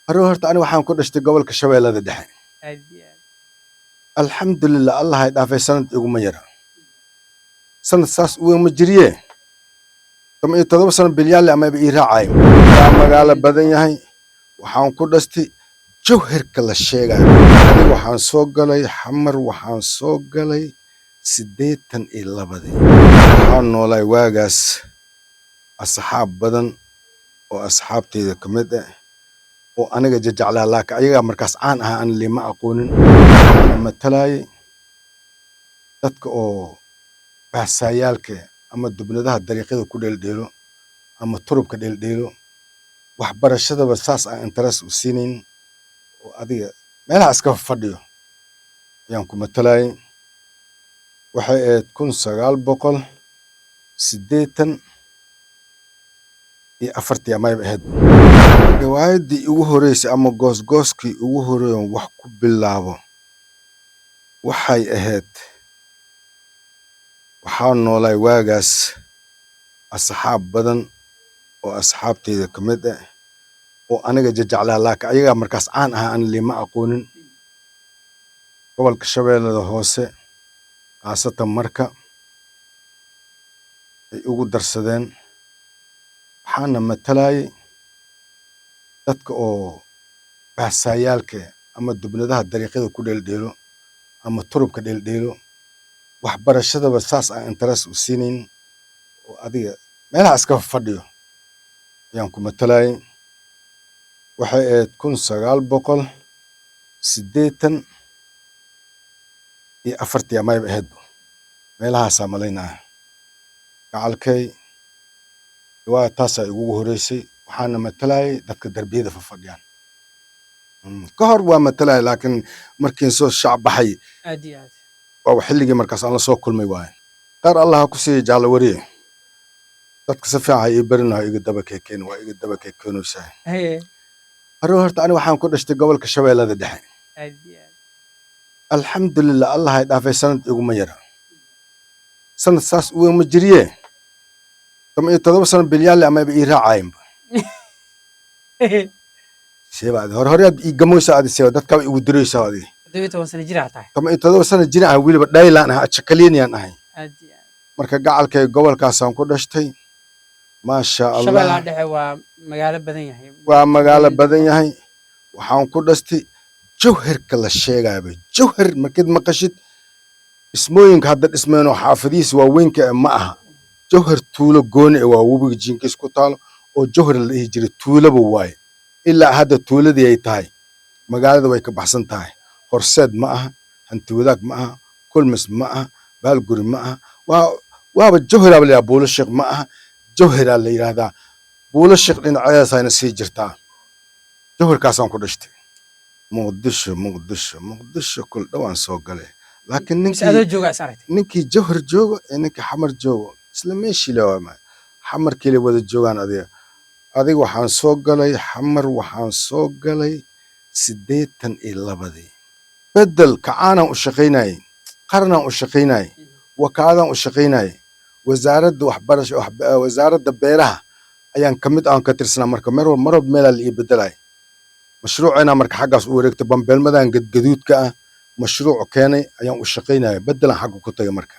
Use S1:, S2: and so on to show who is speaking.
S1: Horta aniga waxaan ku dhashtay gobolka Shabeellada Dhexe.
S2: aad iyo aad.
S1: Alxamdulillah Allah ay dhaafay sanad iguma yara. Sanad saas uu ma jiriye. Tama iyo 7 sano bilyaale ama ii raacay. Waa magaalo badan yahay. Waxaan ku dhashtay jawharka la sheegay. Aniga waxaan soo galay xamar waxaan soo galay 82. Waxaan noolay waagaas asxaab badan oo asxaabteyda ka mid ah oo aniga jajaclaa laakiin ayaga markaas caan ah aan lima aqoonin matalay dadka oo baasayaalka ama dubnadaha dariiqada ku dheeldheelo ama turubka dheeldheelo waxbarashadaba saas aan interest u siinayn oo adiga meelaha iska fadhiyo ayaan ku matalay waxay ahayd 1984 ama ahayd riwaayadii ugu horeysay ama goosgooskii ugu horeeyay wax ku bilaabo waxay ahayd waxaan noolay waagaas asxaab badan oo asxaabteyda ka mid ah oo aniga jajaclaa laakiin ayaga markaas caan ah aan lima aqoonin gobolka Shabeellada Hoose qaasatan marka ay ugu darsadeen waxaana matalay dadka oo baasayaalka ama dubnadaha dariiqada ku dheeldheelo ama turubka dheeldheelo waxbarashadaba saas aan interest u siinayn oo adiga meelaha iska fadhiyo ayaan ku matalay waxay ahayd 1984 ama ahayd meelahaas malaynaa gacalkay waa taas ay ugu horeysay waxaana matalay dadka darbiyada fadhiyaan ka hor waa matalay laakiin markii soo shacab baxay
S2: aad iyo aad.
S1: waa xilligii markaas aan la soo kulmay waay qaar Allah ku sii jaalo wariye dadka si fiican ay barinayo iga daba keekeen waa iga daba keekeenaysaa
S2: Haye.
S1: horta aniga waxaan ku dhashtay gobolka Shabeellada Dhexe.
S2: aad iyo aad.
S1: Alxamdulillah Allah ay dhaafay sanad iguma yara. Sanad saas uu ma jiriye. Tama iyo 7 sano bilyaale ama ii raacay. Sheebad hore ii gamoysa aad seeyo dadka way ugu diraysaa aad.
S2: 17 sano jir aad tahay.
S1: Tama iyo 7 sano jir ah wiliba dhaylaan ah chakaliiniyaan ahay.
S2: aad iyo aad.
S1: Marka gacalkay gobolkaas aan ku dhashtay maasha Allah.
S2: Shabeellaha Dhexe waa magaalo badan yahay.
S1: waa magaalo badan yahay waxaan ku dhashtay jawharka la sheegay jawhar markid maqashid ismooyinka hadda dhismeeno xaafadiis waa weynka ma aha jawhar tuulo gooni waa webiga jinkiis ku taalo oo jawhar la dhihi jiray tuulaba waay ilaa hadda tuuladii ay tahay magaalada way ka baxsan tahay horseed ma aha hanti wadaag ma aha kulmis ma aha baalguri ma aha waaba jawhar la buulo sheekh ma aha jawhar la yiraahdaa buulo sheekh dhinaceedaas ayna sii jirtaa jawharkaasaan ku dhashtay muqdisho kul dhawaan soo galay laakiin
S2: adoo jooga is aragtay.
S1: ninkii jawhar joogo ee ninkii xamar joogo isla meeshii la waa xamar kale wada joogaan adiga waxaan soo galay xamar waxaan soo galay 82 bedel kacaanan u shaqaynay qarnaan u shaqaynay wakaadan u shaqaynay wasaaradda waxbarasho wasaaradda beeraha ayaan kamid aan ka tirsanaa marka marwab meelaa la ii bedelay mashruucina marka xaggaas u wareegtay bambeelmadan gadgaduudka ah mashruuc keenay ayaan u shaqaynaya bedelan xagga ku tagay marka